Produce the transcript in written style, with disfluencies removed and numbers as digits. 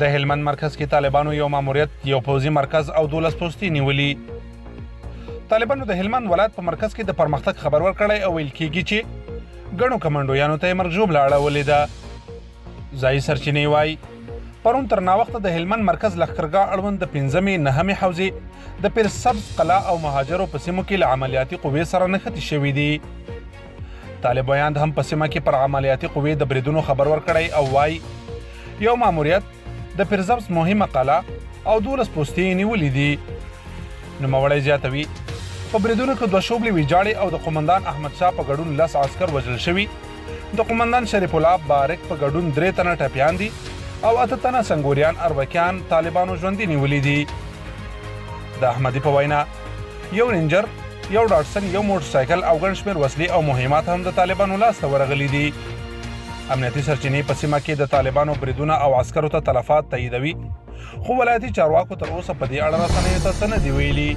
د هلمند مرکز کې طالبانو یو ماموریت، یو پوځي مرکز او 12 پوستې نیولي. طالبانو د هلمند ولایت په مرکز کې د پرمختګ خبر ورکړی او ویل کېږي چې ګڼو کمنډویانو ته یې مرګ ژوبله اړولې ده. ځایي سرچینې وایي پرون تر ناوخته د هلمند مرکز لښکرګاه اړوند د 5مې 9مې حوزې د پیر سبز قلعه او مهاجرو په سیمو کې له عملیاتي قوې سره نښتې شوي دي. طالبان هم په سیمه کې پر عملیاتي قوې د بریدونو خبر ورکړی او وایي یو ماموریت، د پیر سبز مهمه قلعه او 12 پوستې نیولې دي. نوموړی زیاتوي په بریدونو کې 2 شوبلې ویجاړې او د قومندان احمد شاه په ګډون 10 عسکر وژل شوي. د قومندان شریف الله بارک په ګډون 3 تنه ټپیان دي او 8 تنه سنګوریان اربکیان طالبانو ژوندي نیولي دي. د احمدي په وینا یو رینجر، یو ډاټسن، یو موټرسایکل او ګڼ شمېر وسلې او مهمات هم د طالبانو لاسته ورغلي دي. امنیتي سرچینې په سیمه کې د طالبانو بریدونه او عسکرو ته تلفات تاییدوي، خو ولایتي چارواکو تر اوسه په دې اړه رسنیو ته څه نه دي ویلي.